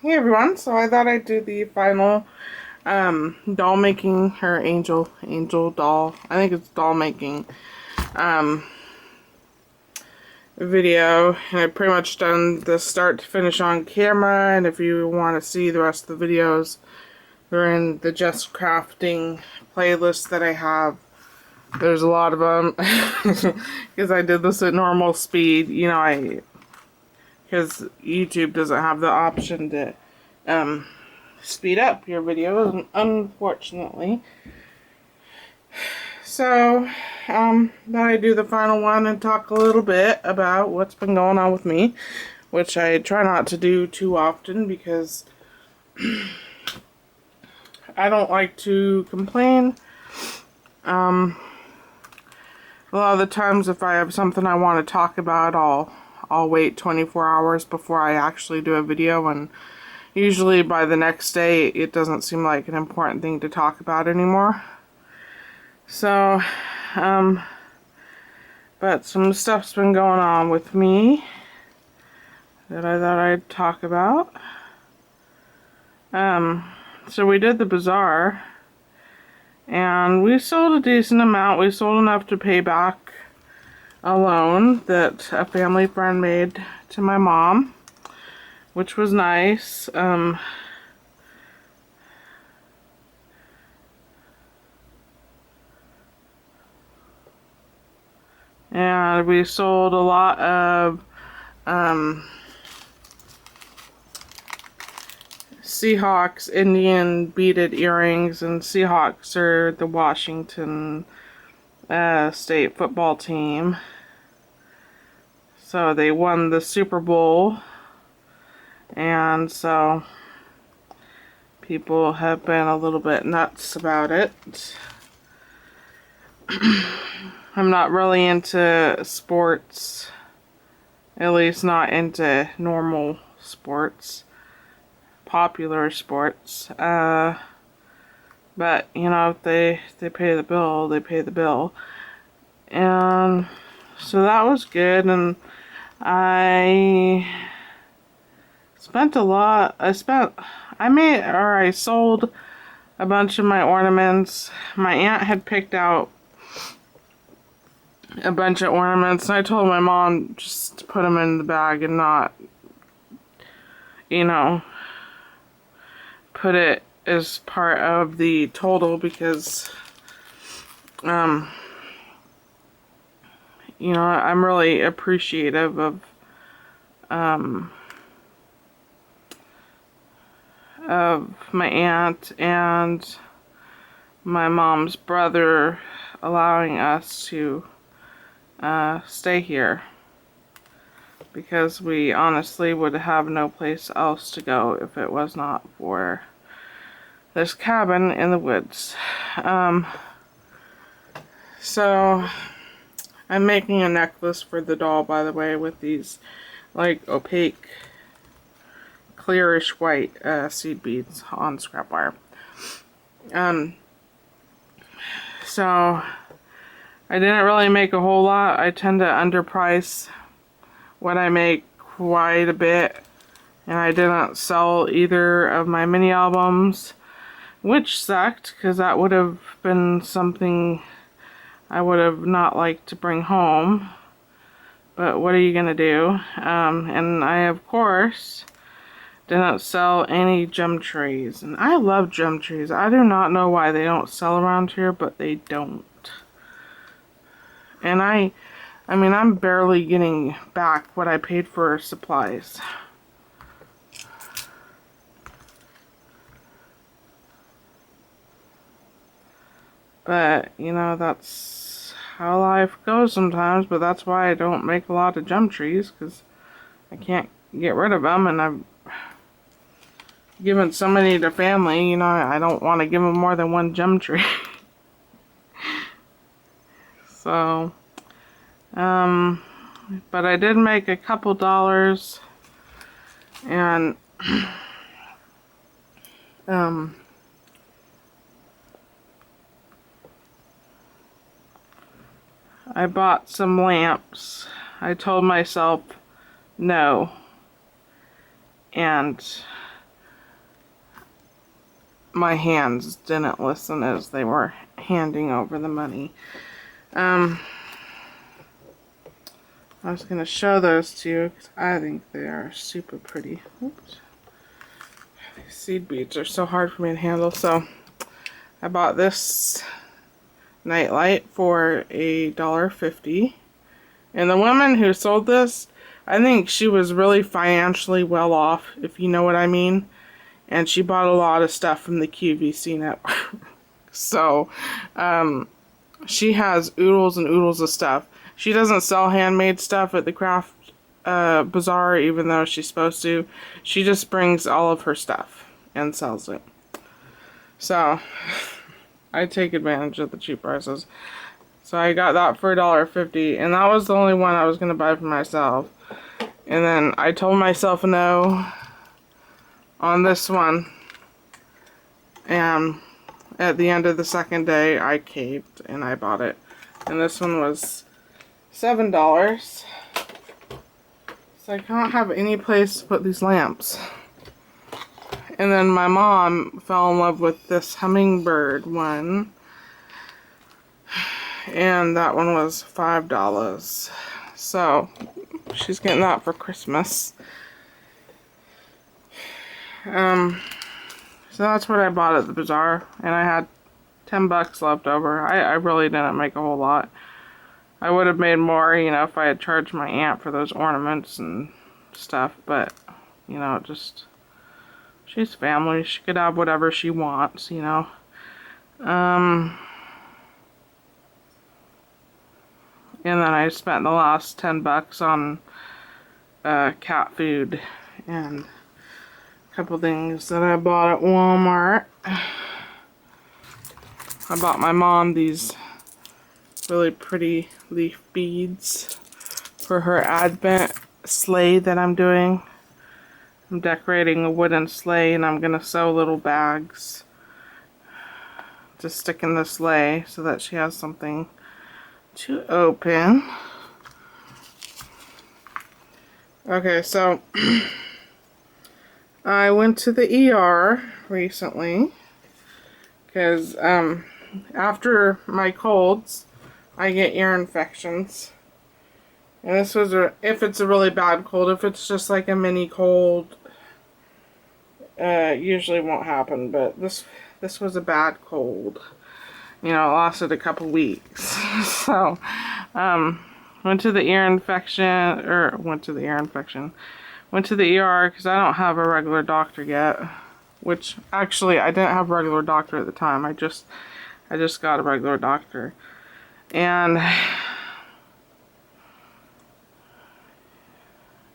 Hey everyone, so I thought I'd do the final doll making, her angel doll. I think it's doll making um video, and I've pretty much done the start to finish on camera, and if you want to see the rest of the videos, they're in the Just Crafting playlist that I have. There's a lot of them because I did this at normal speed, because YouTube doesn't have the option to speed up your videos, unfortunately. So, thought I'd do the final one and talk a little bit about what's been going on with me, which I try not to do too often because I don't like to complain. A lot of the times if I have something I want to talk about, I'll wait 24 hours before I actually do a video, and usually by the next day it doesn't seem like an important thing to talk about anymore. So, but some stuff's been going on with me that I thought I'd talk about. So we did the bazaar, and we sold a decent amount. We sold enough to pay back a loan that a family friend made to my mom, which was nice. And we sold a lot of Seahawks Indian beaded earrings, and Seahawks are the Washington state football team. So they won the Super Bowl, and so people have been a little bit nuts about it. I'm not really into sports, at least not into normal sports, popular sports. But if they pay the bill, they pay the bill. And so that was good, and I spent a lot. I sold a bunch of my ornaments. My aunt had picked out a bunch of ornaments, and I told my mom just to put them in the bag and not, put it as part of the total, because, I'm really appreciative of my aunt and my mom's brother allowing us to stay here, because we honestly would have no place else to go if it was not for this cabin in the woods. So I'm making a necklace for the doll, by the way, with these like opaque clearish white seed beads on scrap wire. So I didn't really make a whole lot. I tend to underprice what I make quite a bit, and I didn't sell either of my mini albums, which sucked, because that would have been something I would have not liked to bring home, but what are you gonna do? And I, of course, didn't sell any gem trees, and I love gem trees. I do not know why they don't sell around here, but they don't. And I mean, I'm barely getting back what I paid for supplies. But, that's how life goes sometimes, but that's why I don't make a lot of gem trees, because I can't get rid of them, and I've given so many to family, I don't want to give them more than one gem tree. So, but I did make a couple dollars, and, I bought some lamps. I told myself no, and my hands didn't listen as they were handing over the money. I was going to show those to you because I think they are super pretty. Oops. These seed beads are so hard for me to handle. So I bought this nightlight for $1.50. And the woman who sold this, I think she was really financially well off, if you know what I mean. And she bought a lot of stuff from the QVC network. So, she has oodles and oodles of stuff. She doesn't sell handmade stuff at the craft bazaar, even though she's supposed to. She just brings all of her stuff and sells it. So, I take advantage of the cheap prices. So I got that for $1.50, and that was the only one I was going to buy for myself. And then I told myself no on this one. And at the end of the second day, I caved and I bought it. And this one was $7. So I don't have any place to put these lamps. And then my mom fell in love with this hummingbird one. And that one was $5. So she's getting that for Christmas. So that's what I bought at the bazaar, and I had 10 bucks left over. I really didn't make a whole lot. I would have made more, you know, if I had charged my aunt for those ornaments and stuff, but, you know, just, she's family. She could have whatever she wants, you know. And then I spent the last 10 bucks on cat food and a couple things that I bought at Walmart. I bought my mom these really pretty leaf beads for her Advent sleigh that I'm doing. I'm decorating a wooden sleigh, and I'm going to sew little bags to stick in the sleigh so that she has something to open. Okay, so I went to the ER recently because after my colds I get ear infections, and this was if it's a really bad cold. If it's just like a mini cold, usually won't happen, but this was a bad cold. You know, it lasted a couple weeks. So, went to the ER because I don't have a regular doctor yet. Which, actually, I didn't have a regular doctor at the time. I just got a regular doctor. And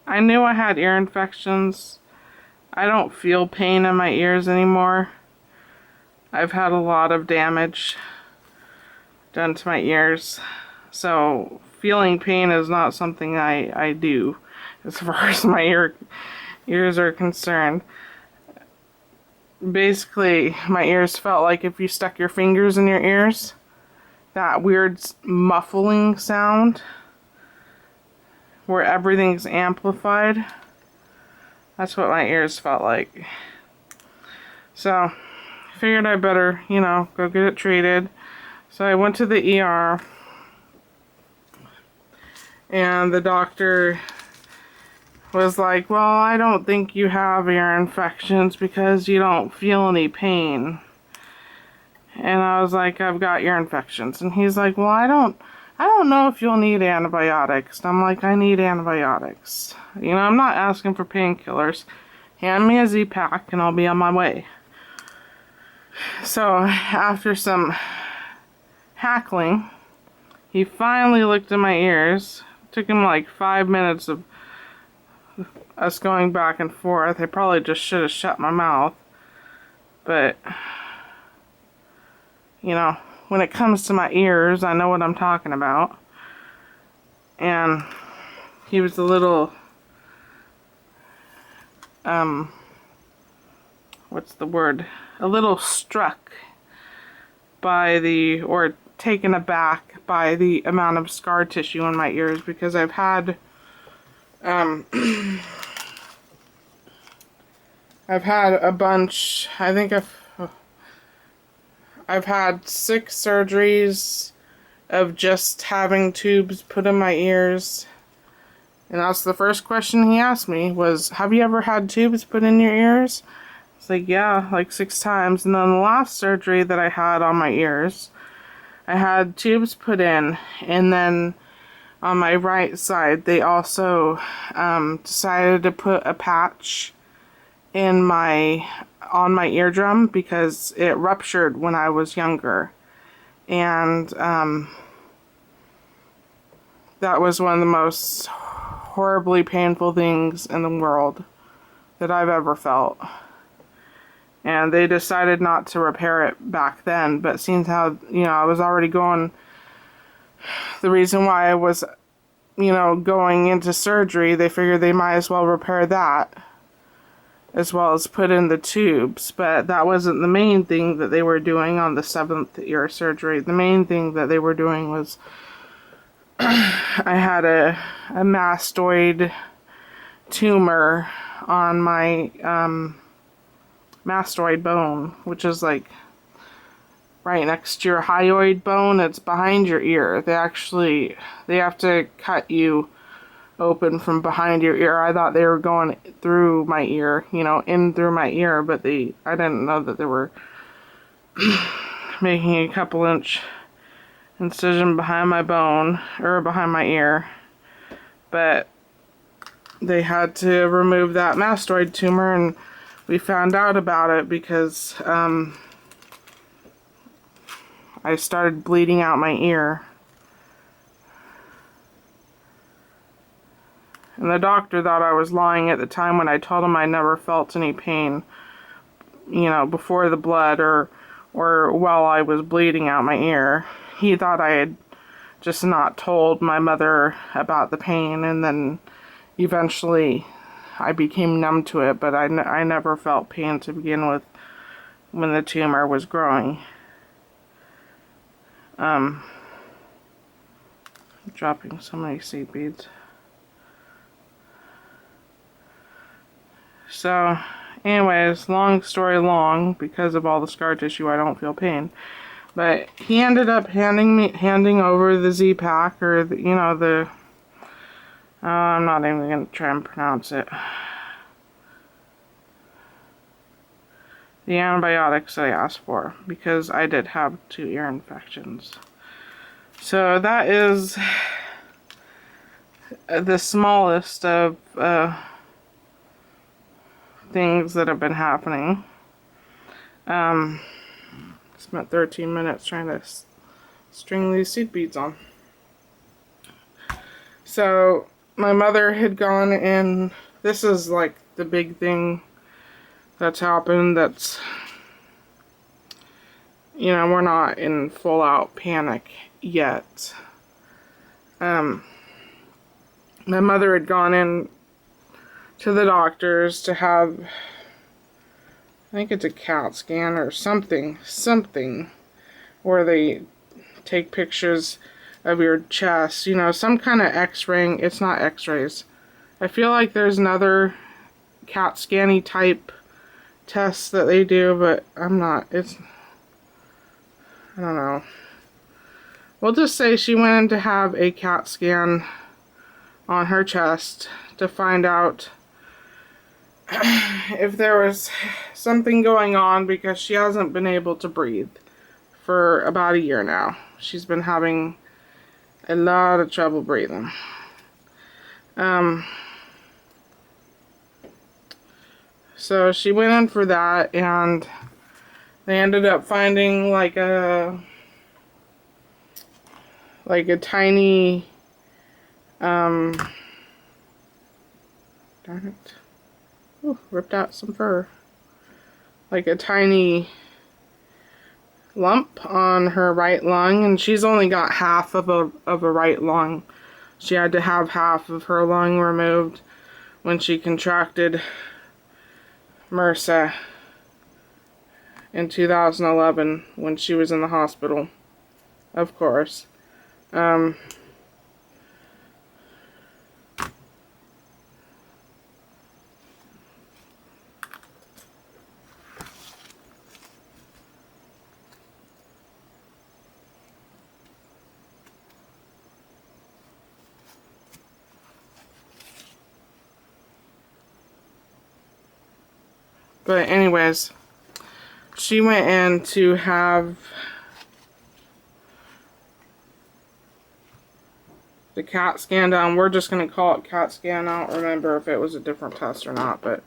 I knew I had ear infections. I don't feel pain in my ears anymore. I've had a lot of damage done to my ears, so feeling pain is not something I do as far as my ears are concerned. Basically, my ears felt like if you stuck your fingers in your ears, that weird muffling sound where everything's amplified. That's what my ears felt like. So I figured I better, you know, go get it treated. So I went to the ER, and the doctor was like, well, I don't think you have ear infections because you don't feel any pain. And I was like, I've got ear infections. And he's like, well, I don't know if you'll need antibiotics. And I'm like, I need antibiotics. You know, I'm not asking for painkillers. Hand me a Z-Pack and I'll be on my way. So after some hackling, he finally looked in my ears. It took him like 5 minutes of us going back and forth. I probably just should have shut my mouth. But, you know, when it comes to my ears, I know what I'm talking about. And he was a little, what's the word? A little struck by or taken aback by the amount of scar tissue in my ears, because I've had I've had a bunch. I think I've had 6 surgeries of just having tubes put in my ears. And that's the first question he asked me was, have you ever had tubes put in your ears? It's like, yeah, like 6 times. And then the last surgery that I had on my ears, I had tubes put in, and then on my right side they also decided to put a patch in on my eardrum because it ruptured when I was younger. And that was one of the most horribly painful things in the world that I've ever felt. And they decided not to repair it back then, but seeing how, I was already going, the reason why I was, going into surgery, they figured they might as well repair that as well as put in the tubes. But that wasn't the main thing that they were doing on the 7th ear surgery. The main thing that they were doing was I had a mastoid tumor on my mastoid bone, which is like right next to your hyoid bone. It's behind your ear. They have to cut you open from behind your ear. I thought they were going through my ear, in through my ear, but I didn't know that they were making a couple inch incision behind my bone, or behind my ear. But they had to remove that mastoid tumor, and we found out about it because I started bleeding out my ear. And the doctor thought I was lying at the time when I told him I never felt any pain, before the blood or while I was bleeding out my ear. He thought I had just not told my mother about the pain, and then eventually I became numb to it, but I never felt pain to begin with when the tumor was growing. Dropping so many seed beads. So, anyways, long story long, because of all the scar tissue, I don't feel pain. But he ended up handing over the Z-Pak, or I'm not even going to try and pronounce it. The antibiotics that I asked for, because I did have 2 ear infections. So that is the smallest of things that have been happening. Spent 13 minutes trying to string these seed beads on. So my mother had gone in. This is like the big thing that's happened. That's, we're not in full out panic yet. My mother had gone in to the doctors to have, I think it's a CAT scan or something where they take pictures of your chest, some kind of x-raying. It's not x-rays. I feel like there's another CAT scanny type test that they do, but I don't know. We'll just say she went in to have a CAT scan on her chest to find out if there was something going on, because she hasn't been able to breathe for about a year now. She's been having a lot of trouble breathing. So she went in for that, and they ended up finding like a tiny darn it. Ooh, ripped out some fur. Like a tiny lump on her right lung, and she's only got half of a right lung. She had to have half of her lung removed when she contracted MRSA in 2011 when she was in the hospital, of course. But anyways, she went in to have the CAT scan done. We're just going to call it CAT scan. I don't remember if it was a different test or not, but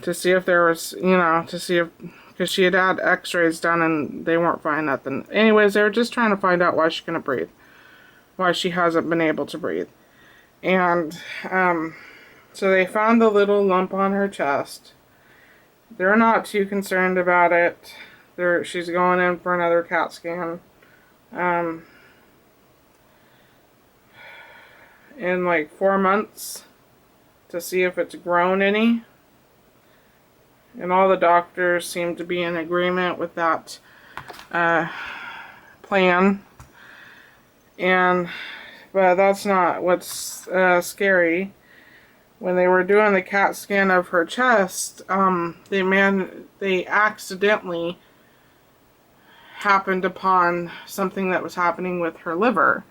to see if there was, you know, to see if, because she had had x-rays done and they weren't finding nothing. Anyways, they were just trying to find out why she couldn't breathe, why she hasn't been able to breathe. And so they found the little lump on her chest. They're not too concerned about it. She's going in for another CAT scan in like 4 months to see if it's grown any. And all the doctors seem to be in agreement with that plan. But that's not what's scary. When they were doing the CAT scan of her chest, they accidentally happened upon something that was happening with her liver.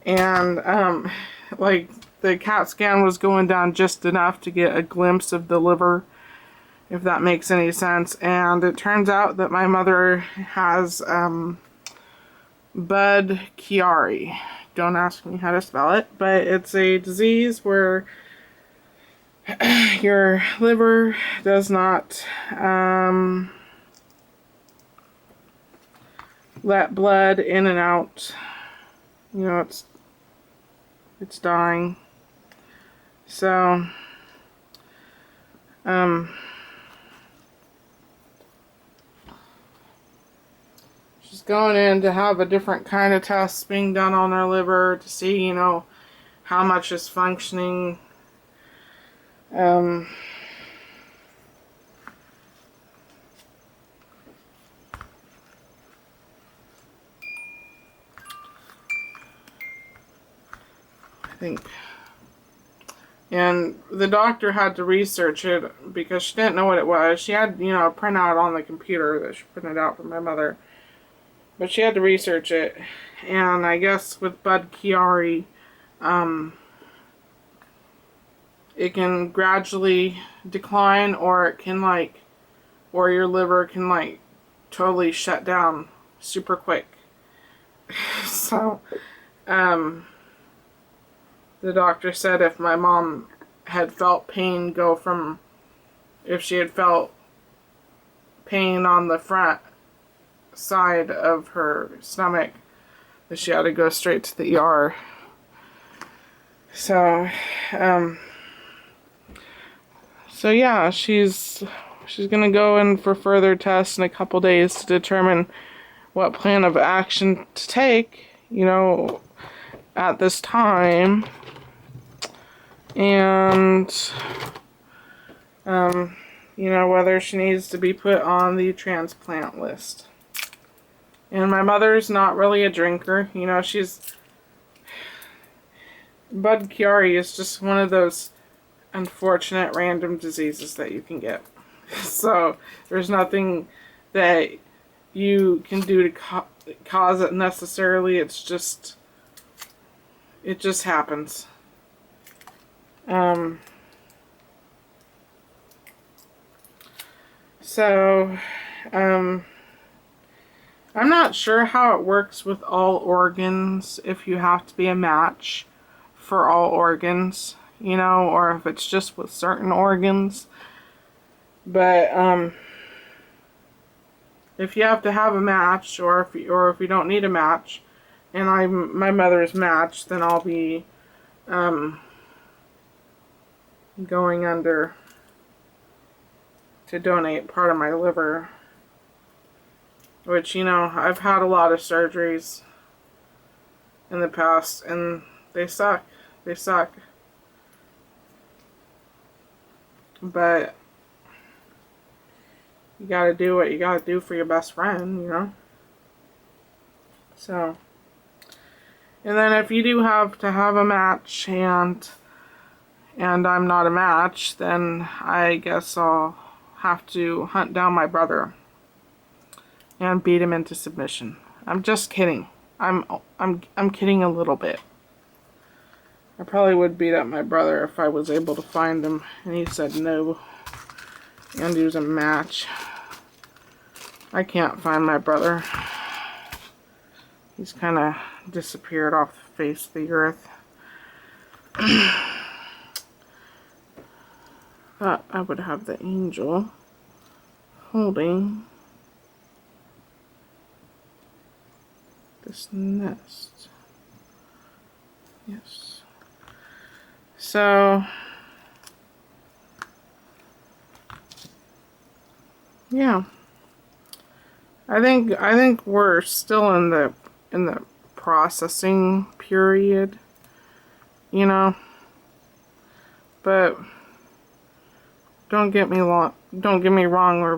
And like the CAT scan was going down just enough to get a glimpse of the liver, if that makes any sense. And it turns out that my mother has Budd-Chiari. Don't ask me how to spell it, but it's a disease where your liver does not let blood in and out. You know, it's dying. So she's going in to have a different kind of tests being done on her liver to see, you know, how much is functioning. I think, and the doctor had to research it because she didn't know what it was. She had, you know, a printout on the computer that she printed out for my mother, but she had to research it. And I guess with Budd-Chiari, it can gradually decline, or it can or your liver can totally shut down super quick. So, the doctor said if my mom had felt pain go from, if she had felt pain on the front side of her stomach, that she had to go straight to the ER. So, so yeah, she's gonna go in for further tests in a couple days to determine what plan of action to take, you know, at this time. And you know, whether she needs to be put on the transplant list. And my mother's not really a drinker, you know, Budd-Chiari is just one of those unfortunate random diseases that you can get. So there's nothing that you can do to cause it necessarily. It just happens. So I'm not sure how it works with all organs, if you have to be a match for all organs, you know, or if it's just with certain organs. But if you have to have a match, or if you don't need a match, and my mother's match, then I'll be going under to donate part of my liver. Which, you know, I've had a lot of surgeries in the past, and they suck. They suck. But you gotta do what you gotta do for your best friend, you know? So, and then if you do have to have a match, and I'm not a match, then I guess I'll have to hunt down my brother and beat him into submission. I'm just kidding. I'm kidding a little bit. I probably would beat up my brother if I was able to find him, and he said no. and use a match. I can't find my brother. He's kind of disappeared off the face of the earth. Thought I would have the angel holding this nest. Yes. So yeah. I think we're still in the processing period, you know. But don't get me wrong,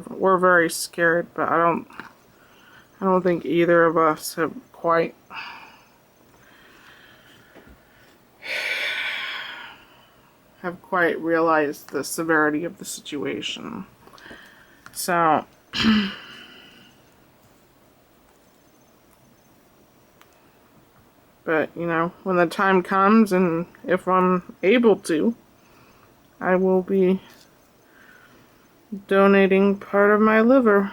we're very scared, but I don't think either of us have quite realized the severity of the situation. So but you know, when the time comes, and if I'm able to, I will be donating part of my liver.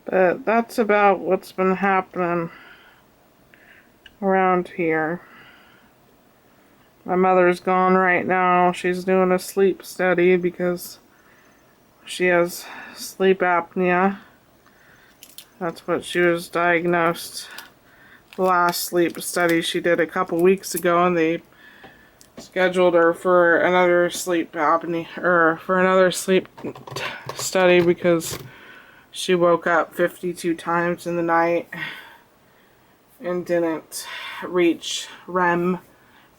But that's about what's been happening around here. My mother's gone right now. She's doing a sleep study because she has sleep apnea. That's what she was diagnosed. The last sleep study she did a couple weeks ago, and they scheduled her for another sleep apnea, or for another sleep study, because she woke up 52 times in the night and didn't reach REM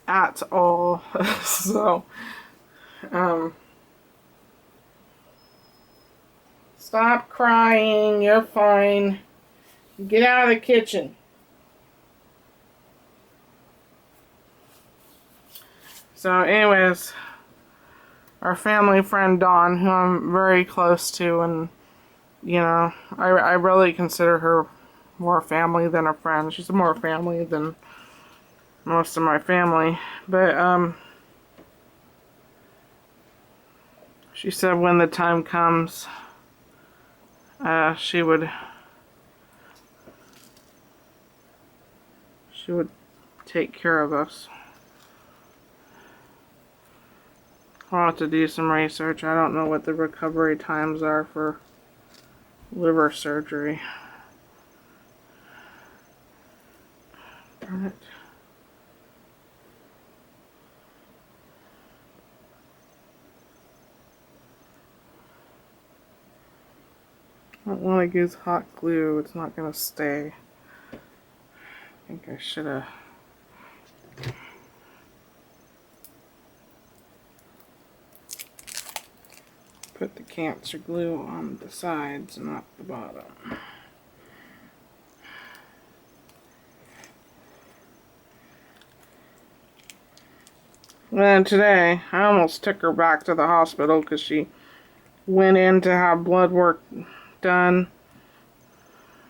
at all. So, stop crying, you're fine. Get out of the kitchen. So anyways, our family friend Dawn, who I'm very close to, and you know, I really consider her more family than a friend. She's more family than most of my family. But she said when the time comes, she would take care of us. I'll have to do some research. I don't know what the recovery times are for liver surgery. Darn it. I don't want to use hot glue. It's not going to stay. I think I should have. Put the cancer glue on the sides, not the bottom. And today, I almost took her back to the hospital because she went in to have blood work done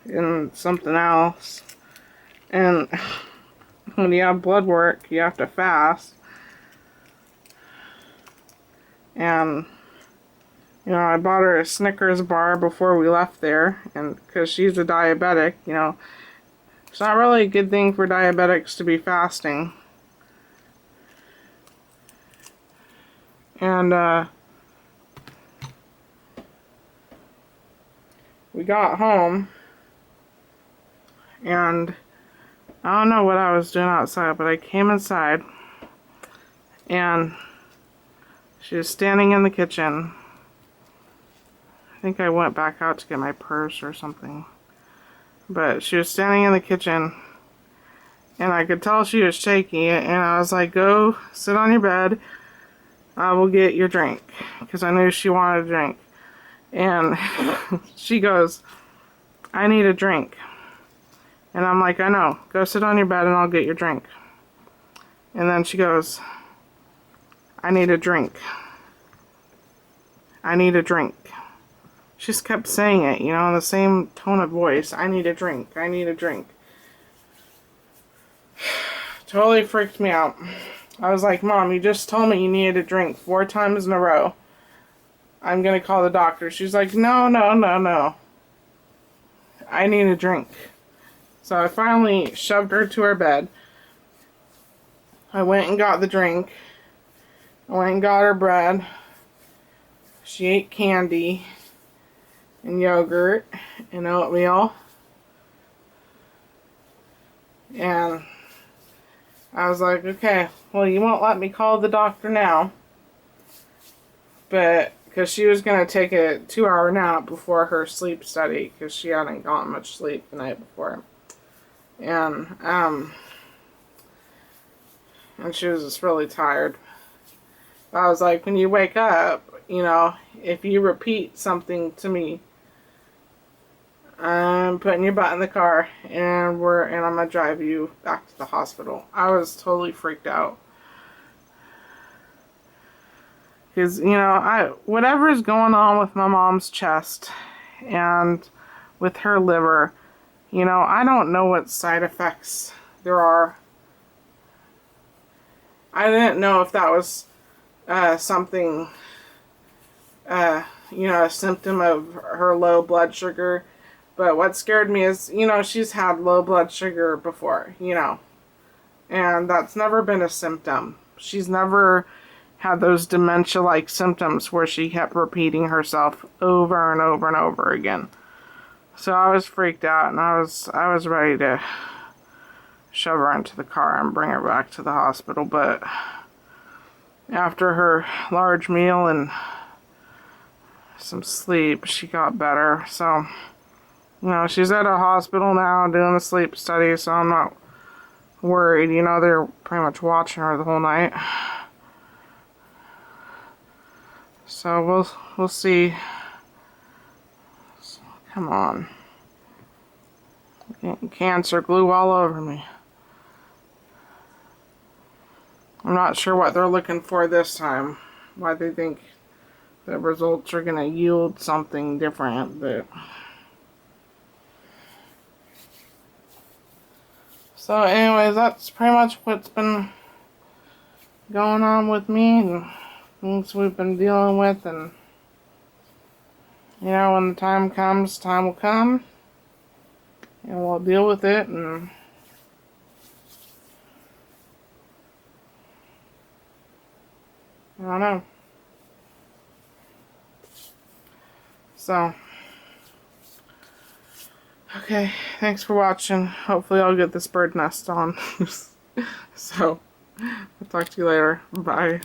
and something else. And when you have blood work, you have to fast. And you know, I bought her a Snickers bar before we left there, and because she's a diabetic, you know, it's not really a good thing for diabetics to be fasting. And we got home, and I don't know what I was doing outside, but I came inside, and she was standing in the kitchen. I think I went back out to get my purse or something. But she was standing in the kitchen, And I could tell she was shaking it, and I was like, go sit on your bed. I will get your drink. Because I knew she wanted a drink. And she goes, I need a drink. And I'm like, I know. Go sit on your bed and I'll get your drink. And then she goes, I need a drink. I need a drink. She just kept saying it, you know, in the same tone of voice. I need a drink. I need a drink. Totally freaked me out. I was like, Mom, you just told me you needed a drink 4 times in a row. I'm going to call the doctor. She's like, no, no, no, no. I need a drink. So I finally shoved her to her bed. I went and got the drink. I went and got her bread. She ate candy and yogurt and oatmeal. And I was like, okay, well, you won't let me call the doctor now. But, because she was going to take a 2-hour nap before her sleep study, because she hadn't gotten much sleep the night before. And she was just really tired. I was like, when you wake up, you know, if you repeat something to me, I'm putting your butt in the car, and I'm gonna drive you back to the hospital. I was totally freaked out. Because, you know, whatever's going on with my mom's chest and with her liver, you know, I don't know what side effects there are. I didn't know if that was something, you know, a symptom of her low blood sugar. But what scared me is, you know, she's had low blood sugar before, you know. And that's never been a symptom. She's never had those dementia-like symptoms where she kept repeating herself over and over and over again. So I was freaked out, and I was ready to shove her into the car and bring her back to the hospital. But after her large meal and some sleep, she got better. So, you know, she's at a hospital now doing a sleep study, so I'm not worried. You know, they're pretty much watching her the whole night. So we'll see. Come on. Getting cancer glue all over me. I'm not sure what they're looking for this time. Why they think the results are going to yield something different, but... So anyways, that's pretty much what's been going on with me and things we've been dealing with. And, you know, when the time comes, time will come. And we'll deal with it. And I don't know. So, okay, thanks for watching. Hopefully I'll get this bird nest on. So, I'll talk to you later. Bye.